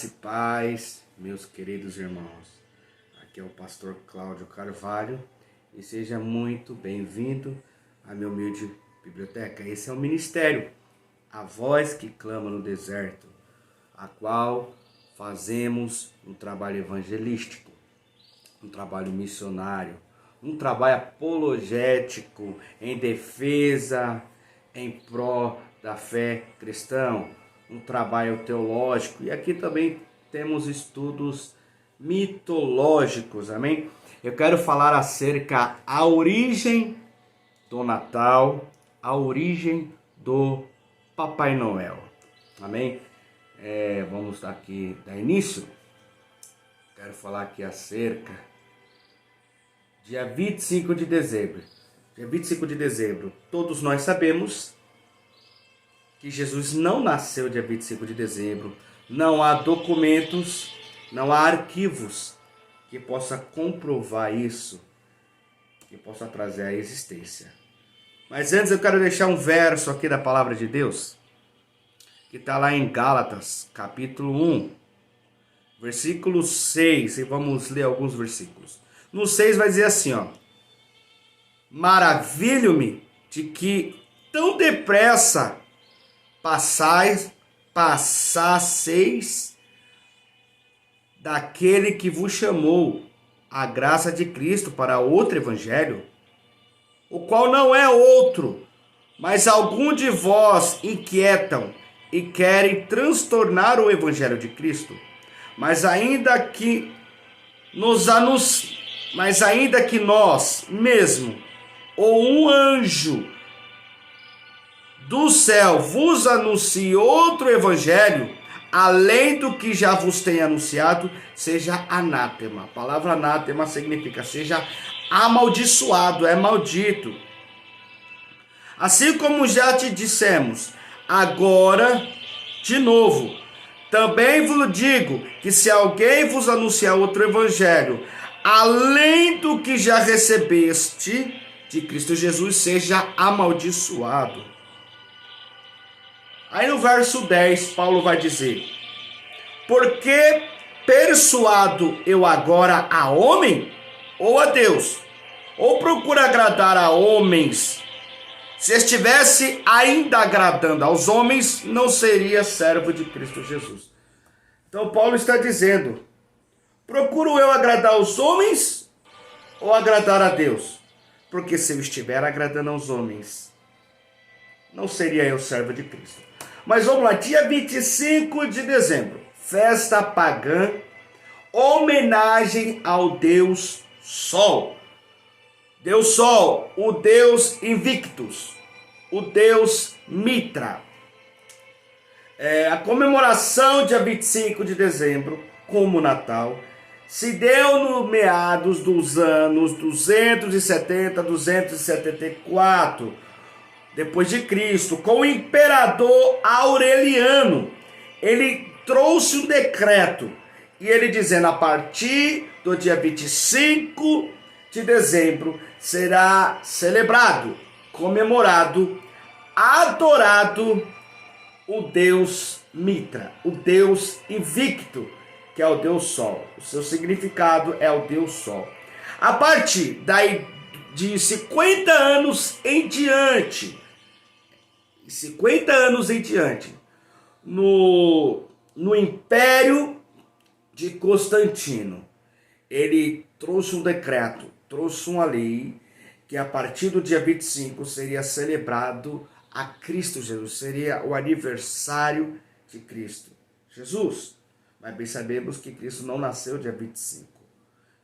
E paz, meus queridos irmãos. Aqui é o pastor Cláudio Carvalho e seja muito bem-vindo à minha humilde biblioteca. Esse é o ministério, a voz que clama no deserto, a qual fazemos um trabalho evangelístico, um trabalho missionário, um trabalho apologético em defesa, em pró da fé cristã, um trabalho teológico, e aqui também temos estudos mitológicos, amém? Eu quero falar acerca da origem do Natal, a origem do Papai Noel, amém? Vamos aqui dar início. Quero falar aqui acerca dia 25 de dezembro. Dia 25 de dezembro, todos nós sabemos que Jesus não nasceu dia 25 de dezembro. Não há documentos, não há arquivos que possa comprovar isso, que possa trazer a existência. Mas antes eu quero deixar um verso aqui da palavra de Deus, que está lá em Gálatas, capítulo 1, versículo 6, e vamos ler alguns versículos. No 6 vai dizer assim, ó: maravilho-me de que tão depressa passasseis daquele que vos chamou a graça de Cristo para outro evangelho, o qual não é outro, mas algum de vós inquietam e querem transtornar o evangelho de Cristo. Mas ainda que nós mesmo, ou um anjo do céu vos anuncie outro evangelho, além do que já vos tenho anunciado, seja anátema. A palavra anátema significa seja amaldiçoado, é maldito. Assim como já te dissemos, agora, de novo, também vos digo que se alguém vos anunciar outro evangelho, além do que já recebeste de Cristo Jesus, seja amaldiçoado. Aí no verso 10, Paulo vai dizer: porque persuado eu agora a homem ou a Deus? Ou procuro agradar a homens? Se estivesse ainda agradando aos homens, não seria servo de Cristo Jesus. Então Paulo está dizendo: procuro eu agradar aos homens ou agradar a Deus? Porque se eu estiver agradando aos homens, não seria eu servo de Cristo. Mas vamos lá, dia 25 de dezembro, festa pagã, homenagem ao Deus Sol. Deus Sol, o Deus Invictus, o Deus Mitra. A comemoração dia 25 de dezembro, como Natal, se deu no meados dos anos 274 depois de Cristo, com o imperador Aureliano. Ele trouxe um decreto, e ele dizendo: a partir do dia 25 de dezembro será celebrado, comemorado, adorado o Deus Mitra, o Deus Invicto, que é o Deus Sol. O seu significado é o Deus Sol. A partir daí de 50 anos em diante, no Império de Constantino, ele trouxe um decreto, trouxe uma lei, que a partir do dia 25 seria celebrado a Cristo Jesus, seria o aniversário de Cristo Jesus. Mas bem sabemos que Cristo não nasceu dia 25.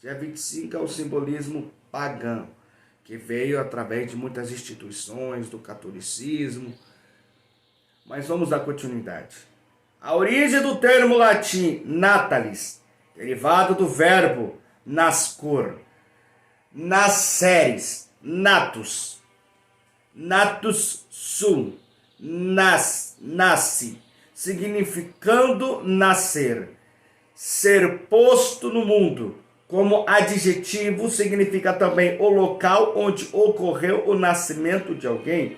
Dia 25 é o simbolismo pagão, que veio através de muitas instituições do catolicismo. Mas vamos dar continuidade. A origem do termo latim natalis, derivado do verbo nascor, nasceres, natus, natus sum, nasce, significando nascer, ser posto no mundo. Como adjetivo, significa também o local onde ocorreu o nascimento de alguém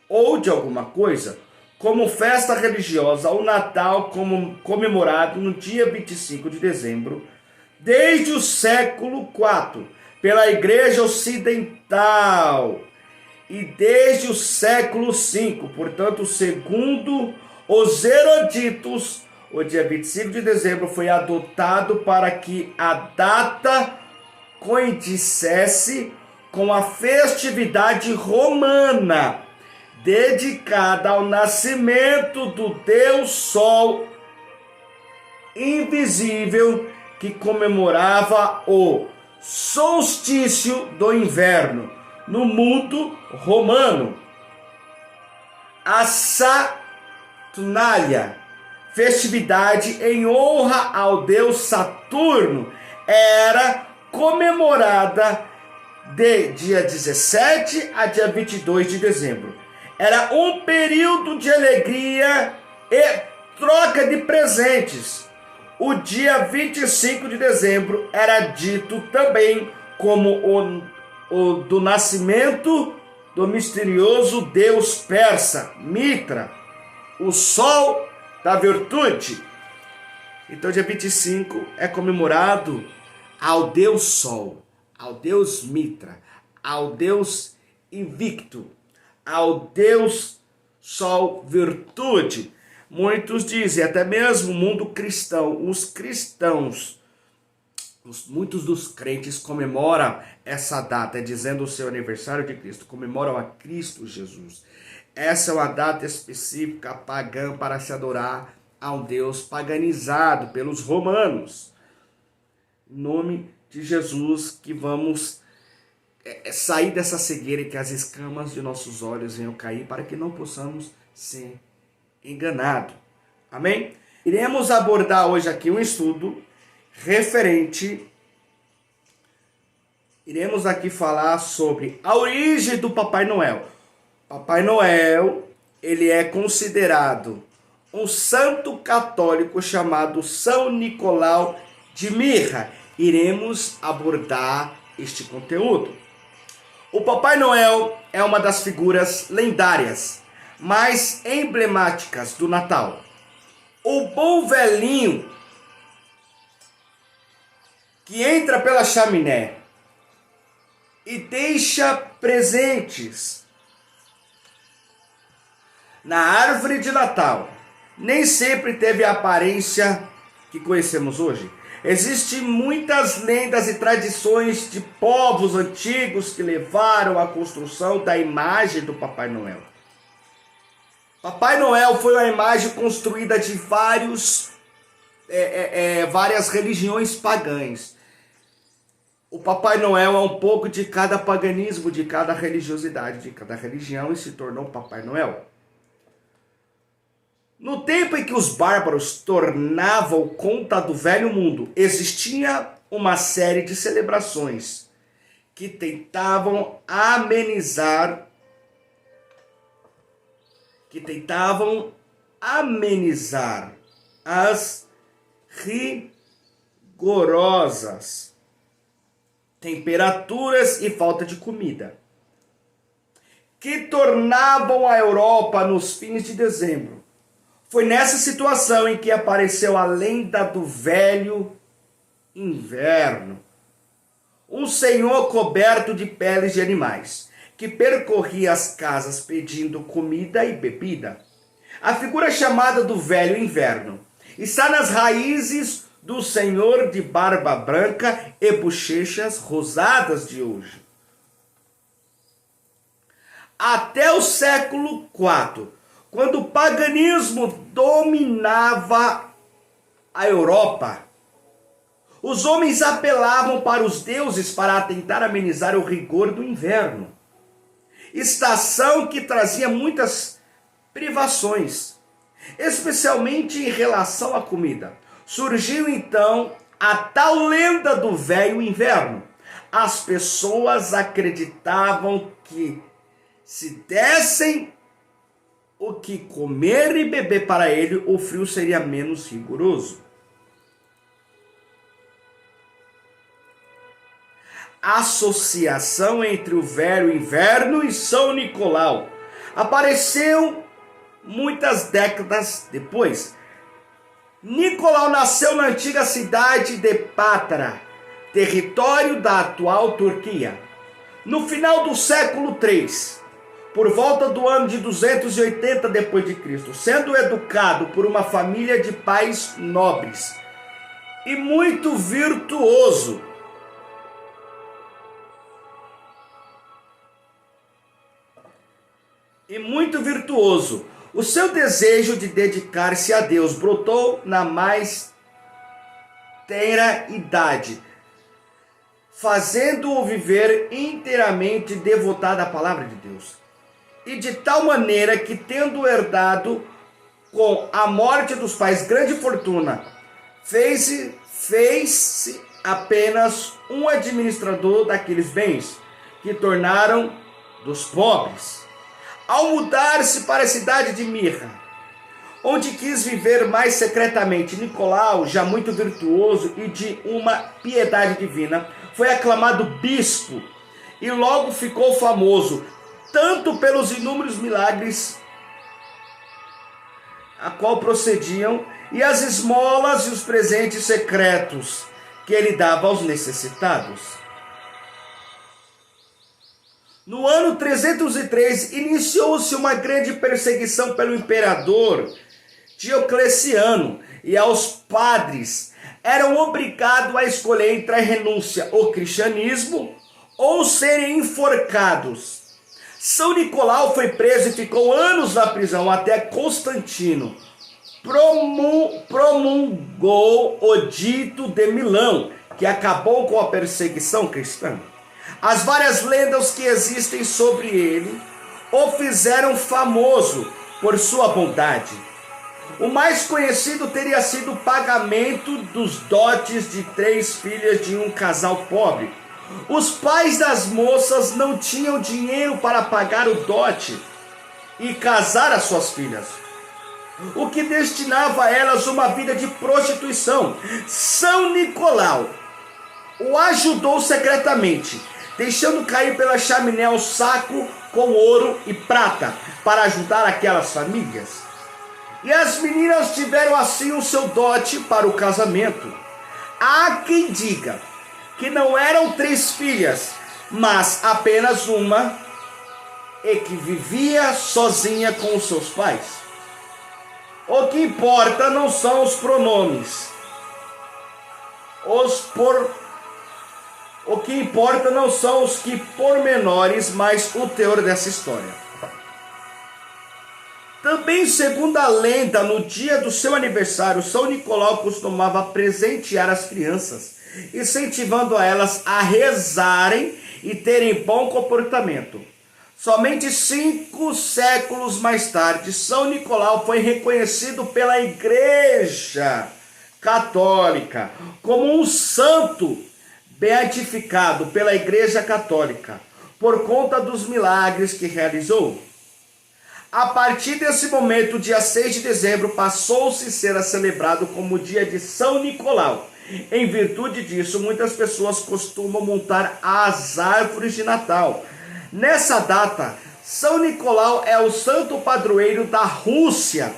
ou de alguma coisa. como festa religiosa, o Natal como comemorado no dia 25 de dezembro, desde o século IV, pela Igreja Ocidental, e desde o século V, portanto, segundo os eruditos, o dia 25 de dezembro foi adotado para que a data coincidisse com a festividade romana, dedicada ao nascimento do Deus Sol invisível, que comemorava o solstício do inverno no mundo romano. A Saturnália, festividade em honra ao deus Saturno, era comemorada de dia 17 a dia 22 de dezembro. Era um período de alegria e troca de presentes. O dia 25 de dezembro era dito também como o do nascimento do misterioso deus persa, Mitra, o sol da virtude. Então, dia 25 é comemorado ao deus Sol, ao deus Mitra, ao deus invicto, ao deus Sol virtude. Muitos dizem, até mesmo o mundo cristão, os cristãos, muitos dos crentes comemoram essa data, dizendo o seu aniversário de Cristo, comemoram a Cristo Jesus. Essa é uma data específica pagã para se adorar a um Deus paganizado pelos romanos. Em nome de Jesus que vamos sair dessa cegueira e que as escamas de nossos olhos venham cair para que não possamos ser enganados. Amém? Iremos abordar hoje aqui um estudo referente. Iremos aqui falar sobre a origem do Papai Noel. Papai Noel, ele é considerado um santo católico chamado São Nicolau de Myra. Iremos abordar este conteúdo. O Papai Noel é uma das figuras lendárias, mais emblemáticas do Natal. O bom velhinho que entra pela chaminé e deixa presentes na árvore de Natal nem sempre teve a aparência que conhecemos hoje. Existem muitas lendas e tradições de povos antigos que levaram à construção da imagem do Papai Noel. Papai Noel foi uma imagem construída de várias religiões pagãs. O Papai Noel é um pouco de cada paganismo, de cada religiosidade, de cada religião, e se tornou Papai Noel. No tempo em que os bárbaros tornavam conta do velho mundo, existia uma série de celebrações que tentavam amenizar as rigorosas temperaturas e falta de comida, que tornavam a Europa nos fins de dezembro. Foi nessa situação em que apareceu a lenda do velho inverno. Um senhor coberto de peles de animais, que percorria as casas pedindo comida e bebida. A figura chamada do velho inverno está nas raízes do senhor de barba branca e bochechas rosadas de hoje. Até o século IV, quando o paganismo dominava a Europa, os homens apelavam para os deuses para tentar amenizar o rigor do inverno, estação que trazia muitas privações, especialmente em relação à comida. Surgiu então a tal lenda do velho inverno. As pessoas acreditavam que se dessem o que comer e beber para ele, o frio seria menos rigoroso. Associação entre o velho inverno e São Nicolau apareceu muitas décadas depois. Nicolau nasceu na antiga cidade de Pátara, território da atual Turquia, no final do século III, por volta do ano de 280 d.C., sendo educado por uma família de pais nobres e muito virtuoso. O seu desejo de dedicar-se a Deus brotou na mais tenra idade, fazendo-o viver inteiramente devotado à palavra de Deus. E de tal maneira que, tendo herdado com a morte dos pais grande fortuna, fez-se apenas um administrador daqueles bens que tornaram dos pobres. Ao mudar-se para a cidade de Mirra, onde quis viver mais secretamente, Nicolau, já muito virtuoso e de uma piedade divina, foi aclamado bispo e logo ficou famoso, tanto pelos inúmeros milagres a qual procediam, e as esmolas e os presentes secretos que ele dava aos necessitados. No ano 303, iniciou-se uma grande perseguição pelo imperador Diocleciano, e aos padres eram obrigados a escolher entre a renúncia ao cristianismo ou serem enforcados. São Nicolau foi preso e ficou anos na prisão até Constantino promulgou o Edito de Milão, que acabou com a perseguição cristã. As várias lendas que existem sobre ele o fizeram famoso por sua bondade. O mais conhecido teria sido o pagamento dos dotes de 3 filhas de um casal pobre. Os pais das moças não tinham dinheiro para pagar o dote e casar as suas filhas, o que destinava a elas uma vida de prostituição. São Nicolau o ajudou secretamente, deixando cair pela chaminé o saco com ouro e prata para ajudar aquelas famílias. E as meninas tiveram assim o seu dote para o casamento. Há quem diga que não eram 3 filhas, mas apenas uma, e que vivia sozinha com os seus pais. O que importa não são os pronomes. O que importa não são os que pormenores, mas o teor dessa história. Também, segundo a lenda, no dia do seu aniversário, São Nicolau costumava presentear as crianças, incentivando a elas a rezarem e terem bom comportamento. Somente 5 séculos mais tarde, São Nicolau foi reconhecido pela Igreja Católica como um santo beatificado pela Igreja Católica por conta dos milagres que realizou. A partir desse momento, dia 6 de dezembro, passou-se a ser celebrado como dia de São Nicolau. Em virtude disso, muitas pessoas costumam montar as árvores de Natal. Nessa data, São Nicolau é o santo padroeiro da Rússia,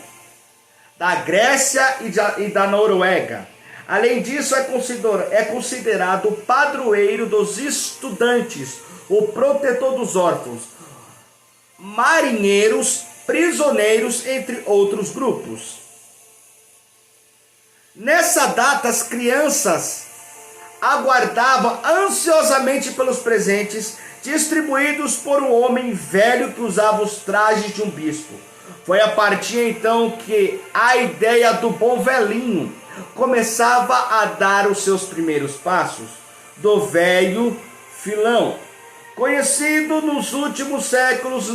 da Grécia e da Noruega. Além disso, é considerado o padroeiro dos estudantes, o protetor dos órfãos, marinheiros, prisioneiros, entre outros grupos. Nessa data, as crianças aguardavam ansiosamente pelos presentes distribuídos por um homem velho que usava os trajes de um bispo. Foi a partir então que a ideia do bom velhinho começava a dar os seus primeiros passos, do velho Filão, conhecido nos últimos séculos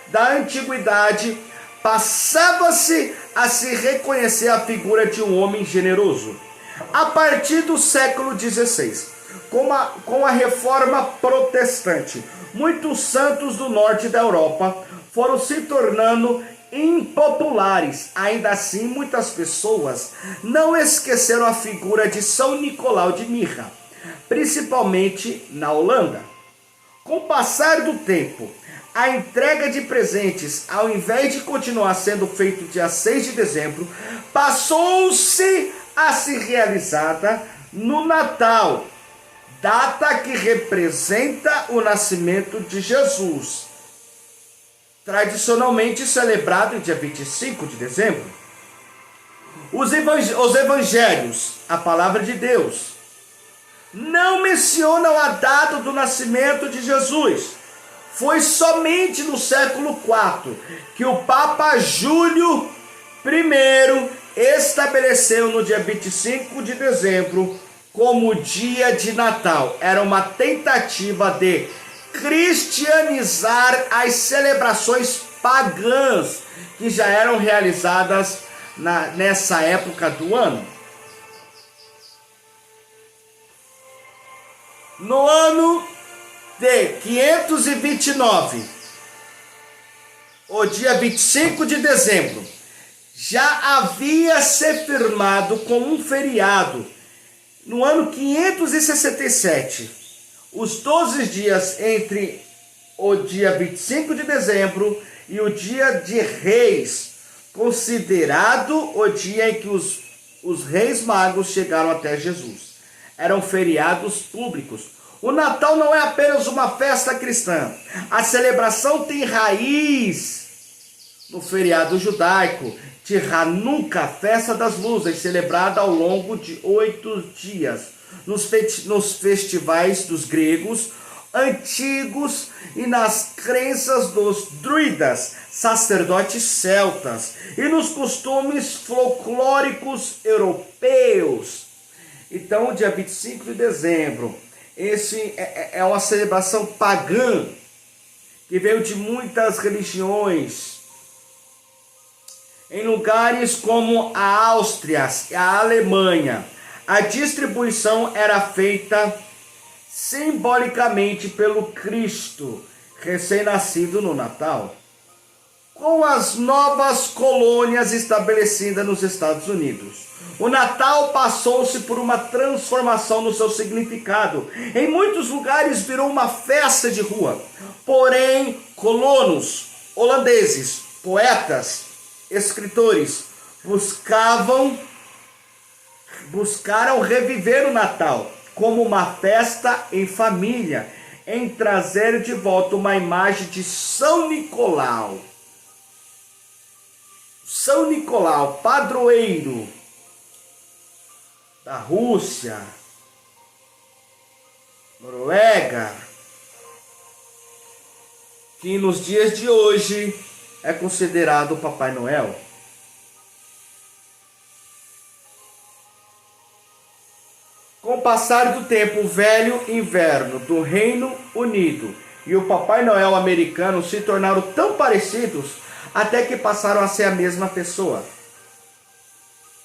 da antiguidade. Passava-se a se reconhecer a figura de um homem generoso. A partir do século XVI, com a reforma protestante, muitos santos do norte da Europa foram se tornando impopulares. Ainda assim, muitas pessoas não esqueceram a figura de São Nicolau de Mirra, principalmente na Holanda. Com o passar do tempo, a entrega de presentes, ao invés de continuar sendo feito dia 6 de dezembro, passou-se a ser realizada no Natal, data que representa o nascimento de Jesus, tradicionalmente celebrado dia 25 de dezembro. Os evangelhos, a palavra de Deus, não mencionam a data do nascimento de Jesus. Foi somente no século IV que o Papa Júlio I estabeleceu no dia 25 de dezembro como dia de Natal. Era uma tentativa de cristianizar as celebrações pagãs que já eram realizadas nessa época do ano. No ano de 529, o dia 25 de dezembro, já havia se firmado como um feriado. No ano 567, os 12 dias entre o dia 25 de dezembro e o dia de Reis, considerado o dia em que os reis magos chegaram até Jesus. Eram feriados públicos. O Natal não é apenas uma festa cristã. A celebração tem raiz no feriado judaico de Hanukkah, festa das luzes, celebrada ao longo de 8 dias, nos festivais dos gregos antigos e nas crenças dos druidas, sacerdotes celtas, e nos costumes folclóricos europeus. Então, o dia 25 de dezembro, esse é uma celebração pagã que veio de muitas religiões. Em lugares como a Áustria e a Alemanha, a distribuição era feita simbolicamente pelo Cristo recém-nascido no Natal. Com as novas colônias estabelecidas nos Estados Unidos, o Natal passou-se por uma transformação no seu significado. Em muitos lugares virou uma festa de rua. Porém, colonos holandeses, poetas, escritores buscaram reviver o Natal como uma festa em família, em trazer de volta uma imagem de São Nicolau. São Nicolau, padroeiro da Rússia, Noruega, que nos dias de hoje é considerado o Papai Noel. Com o passar do tempo, o velho inverno do Reino Unido e o Papai Noel americano se tornaram tão parecidos até que passaram a ser a mesma pessoa.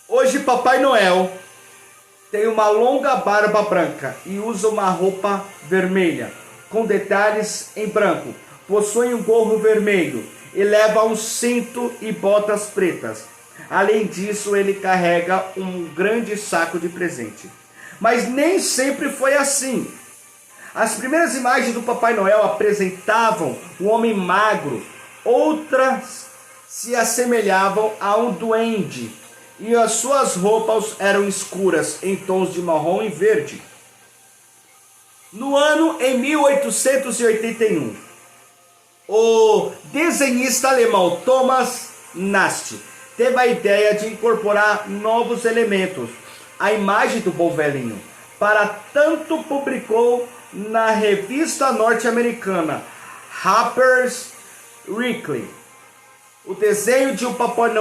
Hoje, Papai Noel tem uma longa barba branca e usa uma roupa vermelha, com detalhes em branco. Possui um gorro vermelho e leva um cinto e botas pretas. Além disso, ele carrega um grande saco de presente. Mas nem sempre foi assim. As primeiras imagens do Papai Noel apresentavam um homem magro, outras se assemelhavam a um duende, e as suas roupas eram escuras, em tons de marrom e verde. No ano em 1881, o desenhista alemão Thomas Nast teve a ideia de incorporar novos elementos à imagem do bom velhinho. Para tanto, publicou na revista norte-americana Harper's Weekly um desenho de um Papai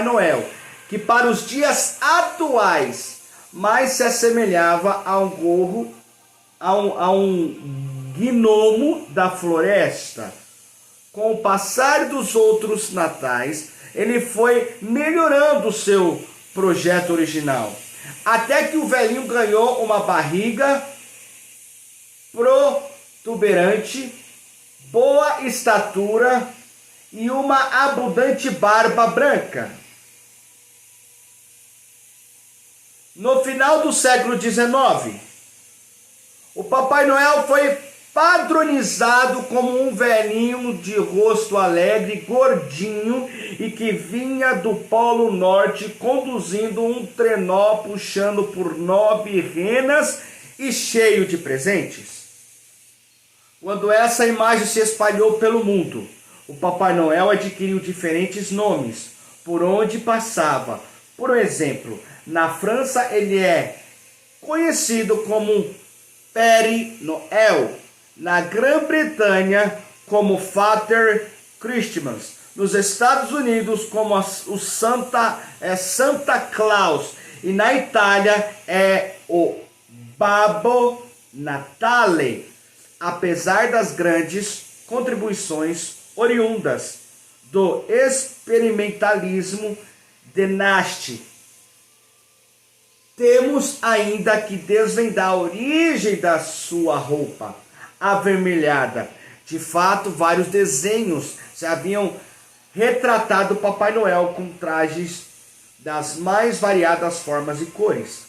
Noel, que para os dias atuais mais se assemelhava a um gorro, a um gnomo da floresta. Com o passar dos outros natais, ele foi melhorando o seu projeto original, até que o velhinho ganhou uma barriga protuberante, boa estatura e uma abundante barba branca. No final do século XIX, o Papai Noel foi padronizado como um velhinho de rosto alegre, gordinho, e que vinha do Polo Norte conduzindo um trenó puxando por 9 renas e cheio de presentes. Quando essa imagem se espalhou pelo mundo, o Papai Noel adquiriu diferentes nomes por onde passava. Por exemplo, na França ele é conhecido como Père Noël, na Grã-Bretanha como Father Christmas, nos Estados Unidos como o Santa Claus, e na Itália é o Babbo Natale, apesar das grandes contribuições oriundas do experimentalismo de Nast. Temos ainda que desvendar a origem da sua roupa avermelhada. De fato, vários desenhos já haviam retratado o Papai Noel com trajes das mais variadas formas e cores.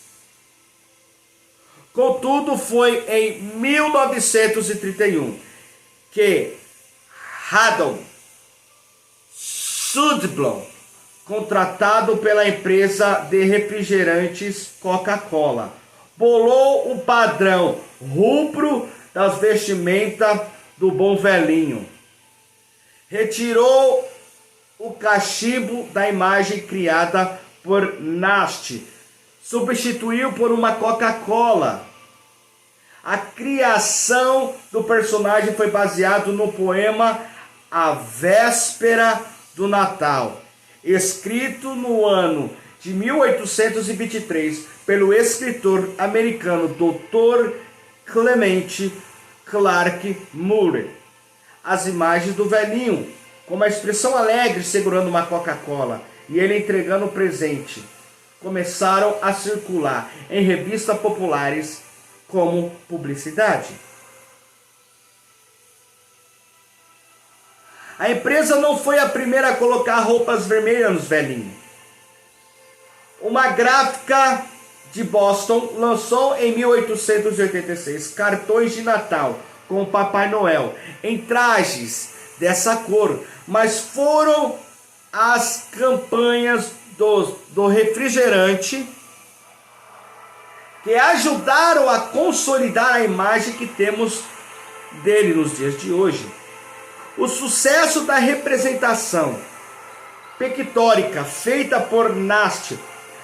Contudo, foi em 1931 que Harold Sundblom, contratado pela empresa de refrigerantes Coca-Cola, bolou o padrão rubro das vestimentas do bom velhinho. Retirou o cachimbo da imagem criada por Nast, substituiu por uma Coca-Cola. A criação do personagem foi baseado no poema A Véspera do Natal, escrito no ano de 1823 pelo escritor americano Dr. Clement Clarke Moore. As imagens do velhinho, com uma expressão alegre segurando uma Coca-Cola e ele entregando o presente, começaram a circular em revistas populares como publicidade. A empresa não foi a primeira a colocar roupas vermelhas nos velhinhos. Uma gráfica de Boston lançou em 1886 cartões de Natal com o Papai Noel em trajes dessa cor, mas foram as campanhas do refrigerante que ajudaram a consolidar a imagem que temos dele nos dias de hoje. O sucesso da representação pictórica feita por Nast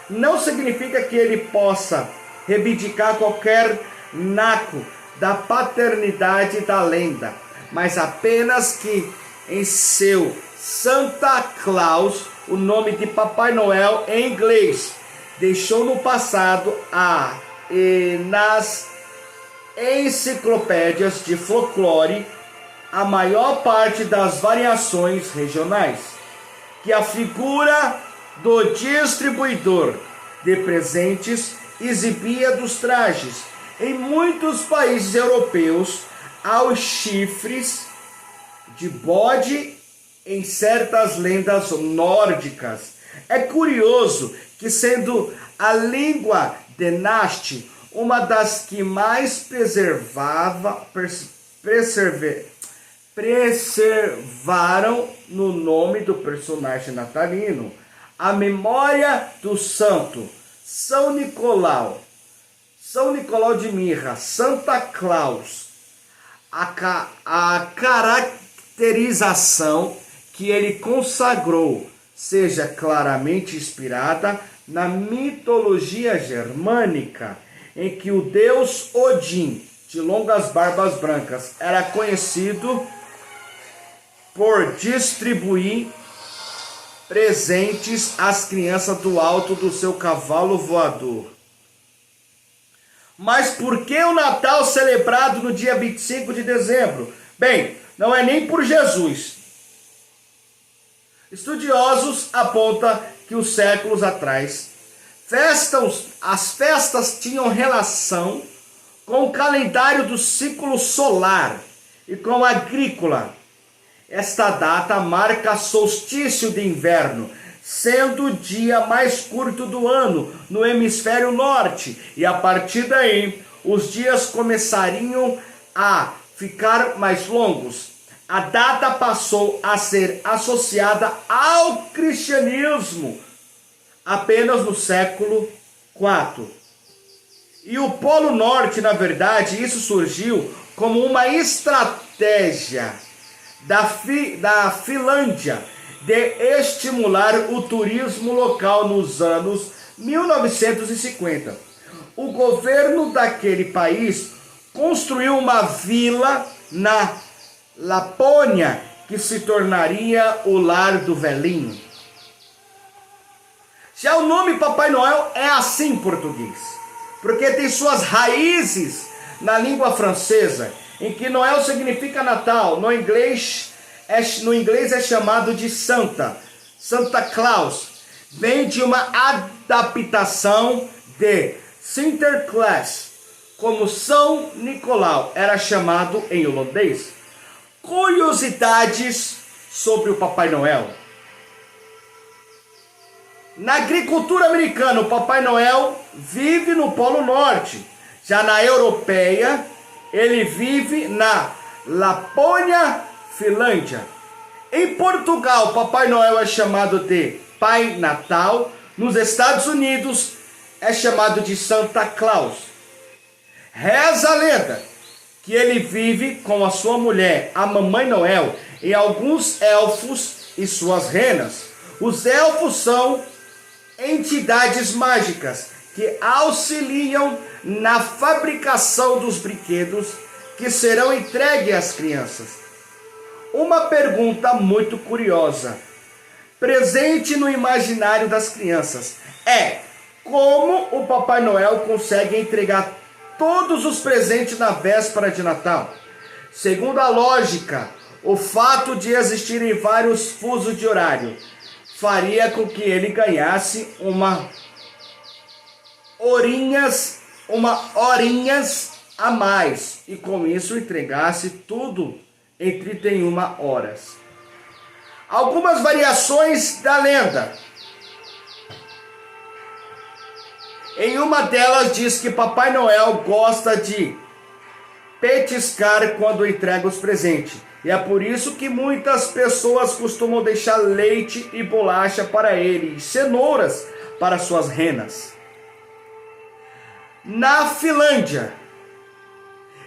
não significa que ele possa reivindicar qualquer naco da paternidade da lenda, mas apenas que em seu Santa Claus, o nome de Papai Noel em inglês, deixou no passado e nas enciclopédias de folclore a maior parte das variações regionais, que a figura do distribuidor de presentes exibia dos trajes. Em muitos países europeus, há os chifres de bode em certas lendas nórdicas. É curioso que, sendo a língua de Nast uma das que mais preservaram no nome do personagem natalino, a memória do santo São Nicolau de Mirra, Santa Claus, a caracterização que ele consagrou seja claramente inspirada na mitologia germânica, em que o deus Odin, de longas barbas brancas, era conhecido por distribuir presentes às crianças do alto do seu cavalo voador. Mas por que o Natal celebrado no dia 25 de dezembro? Bem, não é nem por Jesus. Estudiosos apontam que os séculos atrás, as festas tinham relação com o calendário do ciclo solar e com a agrícola. Esta data marca solstício de inverno, sendo o dia mais curto do ano no hemisfério norte, e a partir daí os dias começariam a ficar mais longos, a data passou a ser associada ao cristianismo apenas no século IV. E o Polo Norte, na verdade, isso surgiu como uma estratégia da Finlândia de estimular o turismo local nos anos 1950. O governo daquele país construiu uma vila na Lapônia que se tornaria o lar do velhinho. Já o nome Papai Noel é assim em português, porque tem suas raízes na língua francesa, em que Noel significa Natal. No inglês é chamado de Santa Claus. Vem de uma adaptação de Sinterklaas, como São Nicolau era chamado em holandês. Curiosidades sobre o Papai Noel. Na agricultura americana, o Papai Noel vive no Polo Norte. Já na europeia, ele vive na Lapônia, Finlândia. Em Portugal, Papai Noel é chamado de Pai Natal. Nos Estados Unidos, é chamado de Santa Claus. Reza a lenda que ele vive com a sua mulher, a Mamãe Noel, e alguns elfos e suas renas. Os elfos são entidades mágicas que auxiliam na fabricação dos brinquedos que serão entregues às crianças. Uma pergunta muito curiosa, presente no imaginário das crianças, é como o Papai Noel consegue entregar todos os presentes na véspera de Natal? Segundo a lógica, o fato de existirem vários fusos de horário faria com que ele ganhasse uma horinhas a mais e com isso entregasse tudo em 31 horas. Algumas variações da lenda. Em uma delas diz que Papai Noel gosta de petiscar quando entrega os presentes. E é por isso que muitas pessoas costumam deixar leite e bolacha para ele e cenouras para suas renas. Na Finlândia,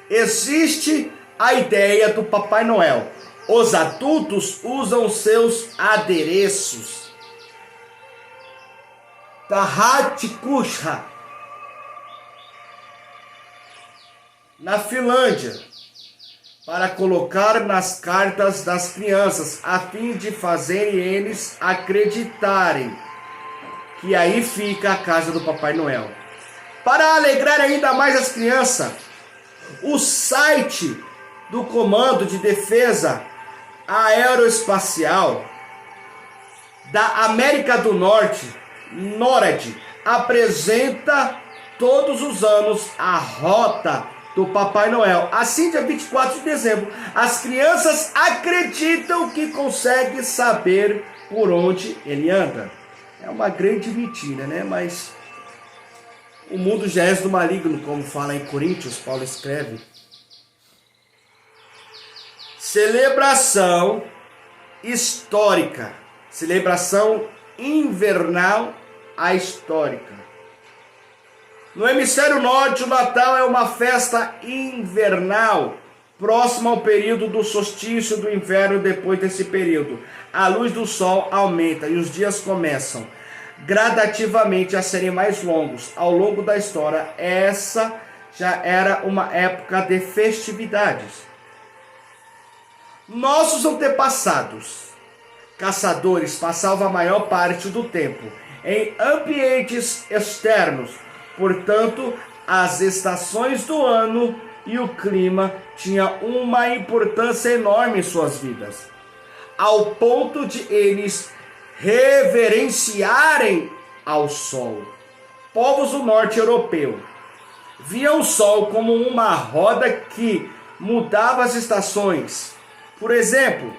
existe a ideia do Papai Noel. Os adultos usam seus adereços. Tarhatikushha. Na Finlândia, para colocar nas cartas das crianças, a fim de fazerem eles acreditarem que aí fica a casa do Papai Noel. Para alegrar ainda mais as crianças, o site do Comando de Defesa Aeroespacial da América do Norte, NORAD, apresenta todos os anos a rota do Papai Noel. Assim, dia 24 de dezembro, as crianças acreditam que conseguem saber por onde ele anda. É uma grande mentira, né? Mas o mundo já é do maligno, como fala em Coríntios, Paulo escreve. Celebração histórica. Celebração invernal histórica. No hemisfério norte, o Natal é uma festa invernal, próxima ao período do solstício do inverno. Depois desse período, a luz do sol aumenta e os dias começam gradativamente a serem mais longos. Ao longo da história, essa já era uma época de festividades. Nossos antepassados, caçadores, passavam a maior parte do tempo em ambientes externos. Portanto, as estações do ano e o clima tinham uma importância enorme em suas vidas, ao ponto de eles reverenciarem ao sol. Povos do norte europeu viam o sol como uma roda que mudava as estações. Por exemplo,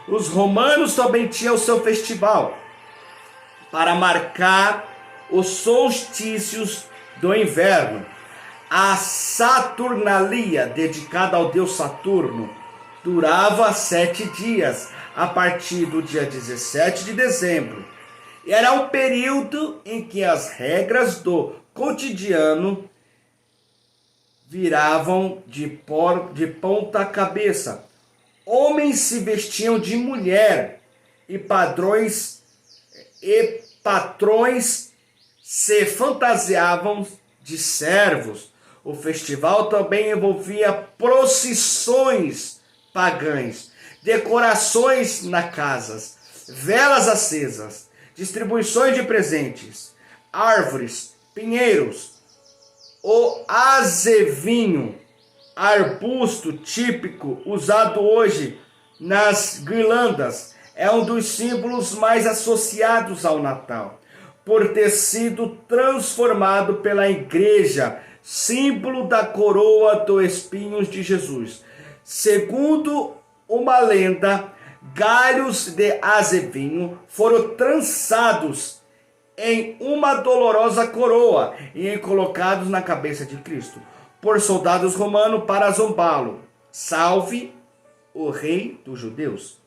os romanos também tinham o seu festival para marcar os solstícios do inverno. A Saturnalia, dedicada ao deus Saturno, durava 7 dias, a partir do dia 17 de dezembro. Era um período em que as regras do cotidiano viravam de ponta cabeça. Homens se vestiam de mulher e patrões se fantasiavam de servos. O festival também envolvia procissões pagãs, decorações nas casas, velas acesas, distribuições de presentes, árvores, pinheiros. O azevinho, arbusto típico usado hoje nas guirlandas, é um dos símbolos mais associados ao Natal, por ter sido transformado pela igreja, símbolo da coroa dos espinhos de Jesus. Segundo uma lenda, galhos de azevinho foram trançados em uma dolorosa coroa e colocados na cabeça de Cristo por soldados romanos para zombá-lo. Salve o rei dos judeus.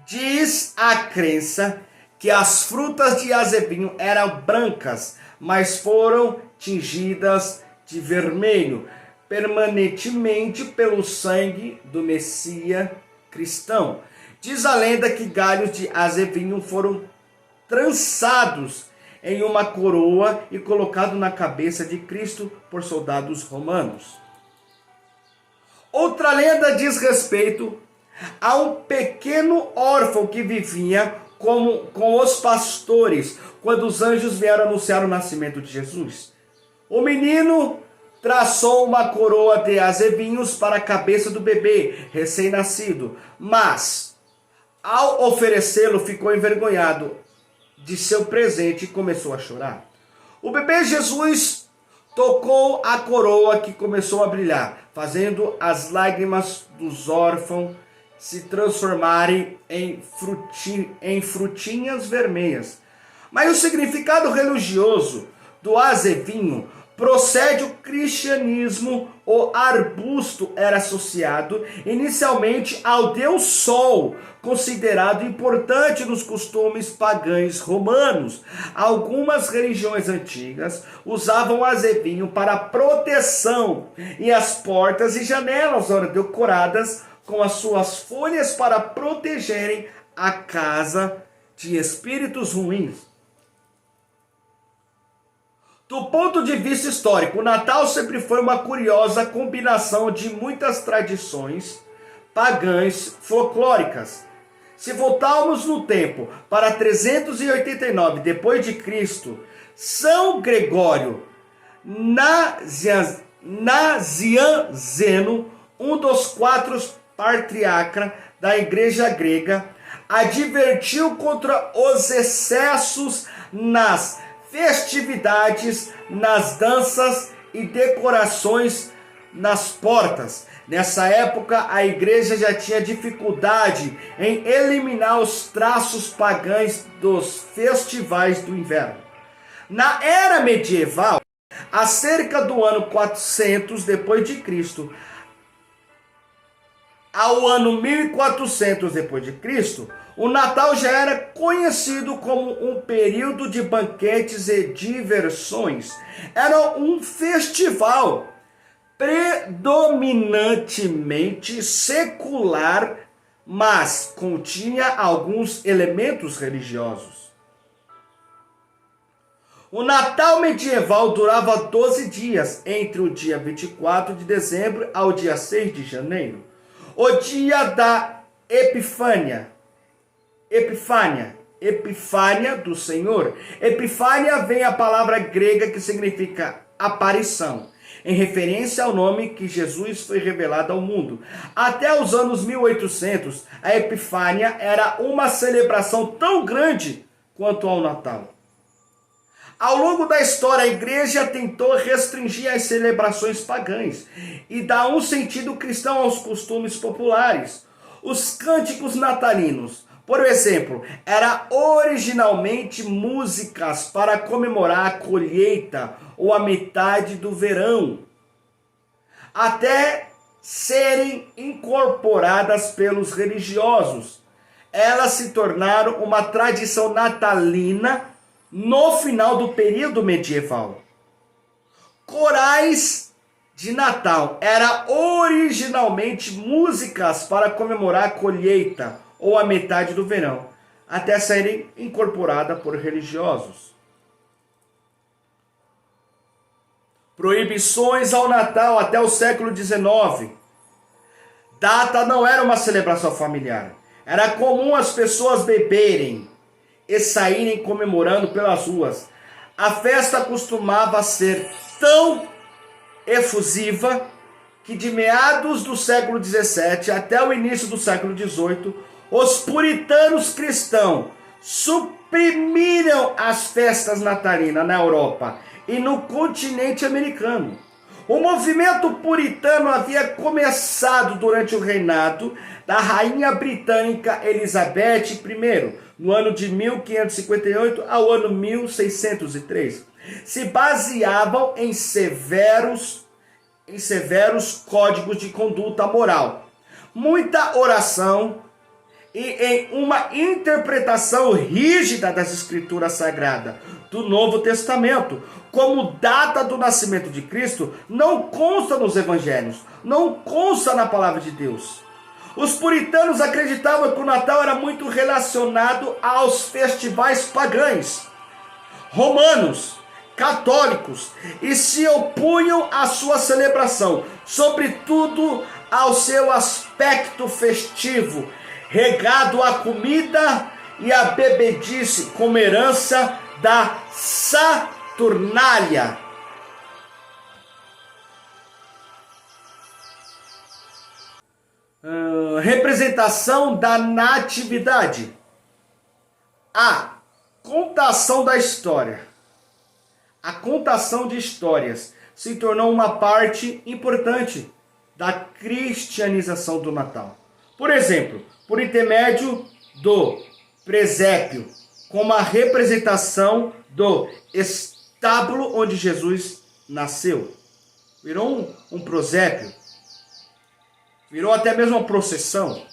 Diz a crença que as frutas de azevinho eram brancas, mas foram tingidas de vermelho permanentemente pelo sangue do Messias cristão. Diz a lenda que galhos de azevinho foram trançados em uma coroa e colocados na cabeça de Cristo por soldados romanos. Outra lenda diz respeito a um pequeno órfão que vivia com os pastores quando os anjos vieram anunciar o nascimento de Jesus. O menino traçou uma coroa de azevinhos para a cabeça do bebê recém-nascido, mas ao oferecê-lo ficou envergonhado de seu presente e começou a chorar. O bebê Jesus tocou a coroa que começou a brilhar, fazendo as lágrimas dos órfãos se transformarem em frutinhas vermelhas. Mas o significado religioso do azevinho procede do cristianismo. O arbusto era associado inicialmente ao deus Sol, considerado importante nos costumes pagãos romanos. Algumas religiões antigas usavam o azevinho para proteção, e as portas e janelas eram decoradas com as suas folhas para protegerem a casa de espíritos ruins. Do ponto de vista histórico, o Natal sempre foi uma curiosa combinação de muitas tradições pagãs folclóricas. Se voltarmos no tempo para 389 depois de Cristo, São Gregório Nazianzeno, um dos 4 patriarcas da igreja grega, advertiu contra os excessos nas festividades, nas danças e decorações nas portas. Nessa época, a igreja já tinha dificuldade em eliminar os traços pagãos dos festivais do inverno. Na era medieval, a cerca do ano 400 depois de Cristo ao ano 1400 depois de Cristo, o Natal já era conhecido como um período de banquetes e diversões. Era um festival predominantemente secular, mas continha alguns elementos religiosos. O Natal medieval durava 12 dias, entre o dia 24 de dezembro ao dia 6 de janeiro. O dia da Epifânia do Senhor. Epifânia vem a palavra grega que significa aparição, em referência ao nome que Jesus foi revelado ao mundo. Até os anos 1800, a Epifânia era uma celebração tão grande quanto ao Natal. Ao longo da história, a igreja tentou restringir as celebrações pagãs e dar um sentido cristão aos costumes populares. Os cânticos natalinos Por exemplo, era originalmente músicas para comemorar a colheita ou a metade do verão, até serem incorporadas pelos religiosos. Elas se tornaram uma tradição natalina no final do período medieval. Corais de Natal eram originalmente músicas para comemorar a colheita ou a metade do verão, até serem incorporadas por religiosos. Proibições ao Natal até o século XIX. Data não era uma celebração familiar. Era comum as pessoas beberem e saírem comemorando pelas ruas. A festa costumava ser tão efusiva que de meados do século XVII até o início do século XVIII, os puritanos cristãos suprimiram as festas natalinas na Europa e no continente americano. O movimento puritano havia começado durante o reinado da rainha britânica Elizabeth I, no ano de 1558 ao ano 1603. Se baseavam em severos códigos de conduta moral, muita oração e em uma interpretação rígida das Escrituras Sagradas do Novo Testamento. Como data do nascimento de Cristo não consta nos evangelhos, não consta na palavra de Deus. Os puritanos acreditavam que o Natal era muito relacionado aos festivais pagãos, romanos, católicos, e se opunham à sua celebração, sobretudo ao seu aspecto festivo, regado à comida e à bebedice como herança da Saturnália. Representação da natividade. A contação da história. A contação de histórias se tornou uma parte importante da cristianização do Natal. Por exemplo, por intermédio do presépio, como a representação do estábulo onde Jesus nasceu. Virou um prosépio. Virou até mesmo uma procissão.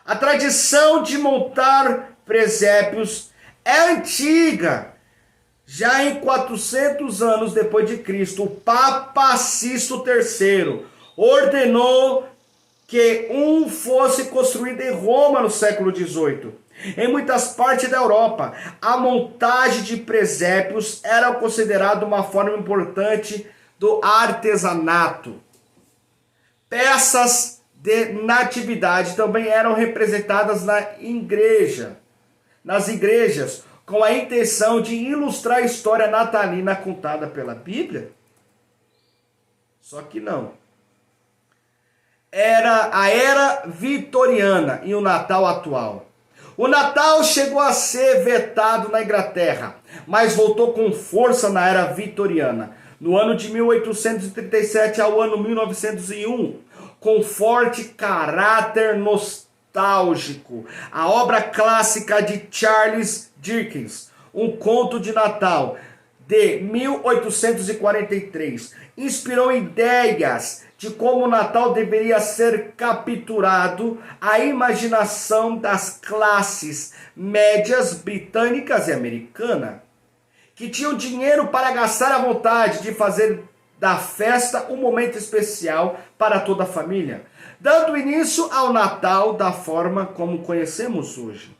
A tradição de montar presépios é antiga. Já em 400 anos depois de Cristo, o Papa Sisto III ordenou que um fosse construído em Roma no século XVIII. Em muitas partes da Europa, a montagem de presépios era considerada uma forma importante do artesanato. Peças de natividade também eram representadas nas igrejas, com a intenção de ilustrar a história natalina contada pela Bíblia. Só que não. Era a era vitoriana e o Natal atual. O Natal chegou a ser vetado na Inglaterra, mas voltou com força na era vitoriana, no ano de 1837 ao ano 1901, com forte caráter nostálgico. A obra clássica de Charles Dickens, Um Conto de Natal, de 1843, inspirou ideias de como o Natal deveria ser capturado à imaginação das classes médias britânicas e americanas, que tinham dinheiro para gastar à vontade de fazer da festa um momento especial para toda a família, dando início ao Natal da forma como conhecemos hoje.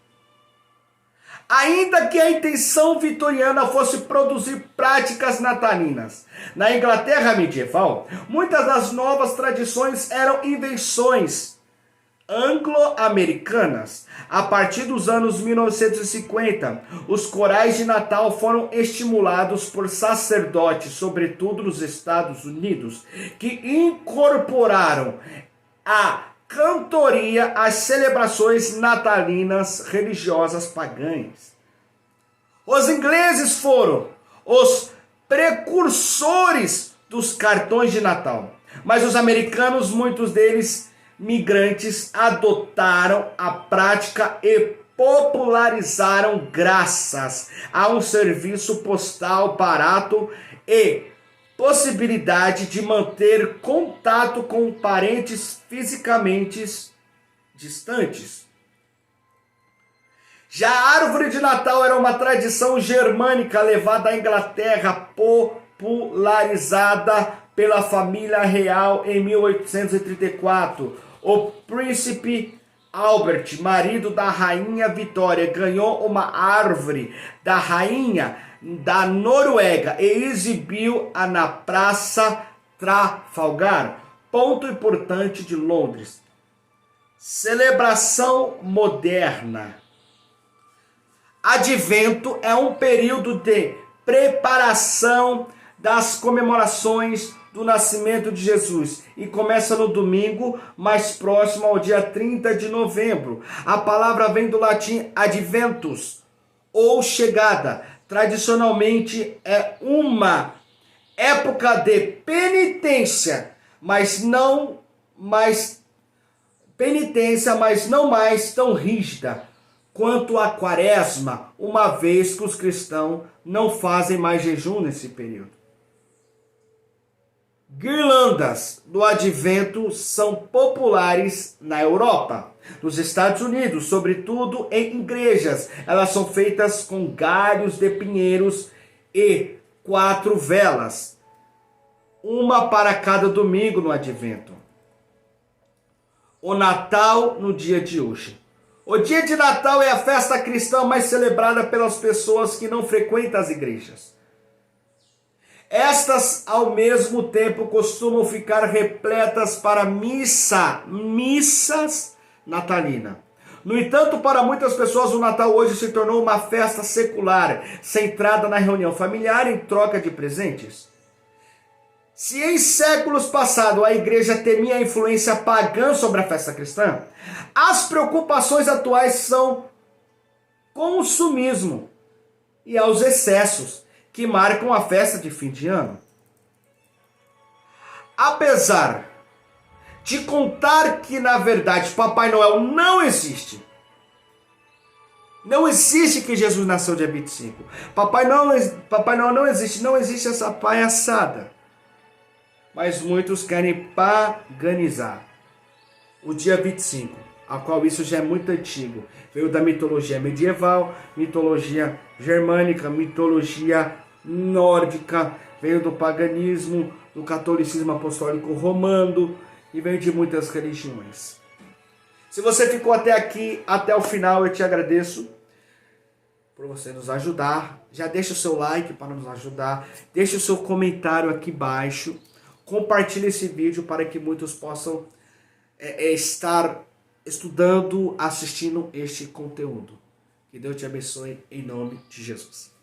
Ainda que a intenção vitoriana fosse produzir práticas natalinas, na Inglaterra medieval, muitas das novas tradições eram invenções anglo-americanas. A partir dos anos 1950, os corais de Natal foram estimulados por sacerdotes, sobretudo nos Estados Unidos, que incorporaram a cantoria às celebrações natalinas religiosas pagãs. Os ingleses foram os precursores dos cartões de Natal, mas os americanos, muitos deles, migrantes adotaram a prática e popularizaram graças a um serviço postal barato e possibilidade de manter contato com parentes fisicamente distantes. Já a árvore de Natal era uma tradição germânica levada à Inglaterra, popularizada pela família real em 1834. O príncipe Albert, marido da rainha Vitória, ganhou uma árvore da rainha da Noruega e exibiu-a na Praça Trafalgar, ponto importante de Londres. Celebração moderna. Advento é um período de preparação das comemorações do nascimento de Jesus e começa no domingo mais próximo ao dia 30 de novembro. A palavra vem do latim adventus, ou chegada. Tradicionalmente é uma época de penitência, mas não mais tão rígida quanto a quaresma, uma vez que os cristãos não fazem mais jejum nesse período. Guirlandas do advento são populares na Europa, nos Estados Unidos, sobretudo em igrejas. Elas são feitas com galhos de pinheiros e 4 velas, uma para cada domingo no advento. O Natal no dia de hoje. O dia de Natal é a festa cristã mais celebrada pelas pessoas que não frequentam as igrejas. Estas, ao mesmo tempo, costumam ficar repletas para missas natalinas. No entanto, para muitas pessoas, o Natal hoje se tornou uma festa secular, centrada na reunião familiar em troca de presentes. Se em séculos passados a igreja temia a influência pagã sobre a festa cristã, as preocupações atuais são consumismo e aos excessos que marcam a festa de fim de ano. Apesar de contar que, na verdade, Papai Noel não existe. Não existe que Jesus nasceu dia 25. Papai Noel não existe essa palhaçada. Mas muitos querem paganizar o dia 25, a qual isso já é muito antigo. Veio da mitologia medieval, mitologia germânica, mitologia nórdica, veio do paganismo, do catolicismo apostólico romano e veio de muitas religiões. Se você ficou até aqui, até o final, eu te agradeço por você nos ajudar. Já deixa o seu like para nos ajudar, deixa o seu comentário aqui embaixo. Compartilhe esse vídeo para que muitos possam estar estudando, assistindo este conteúdo. Que Deus te abençoe em nome de Jesus.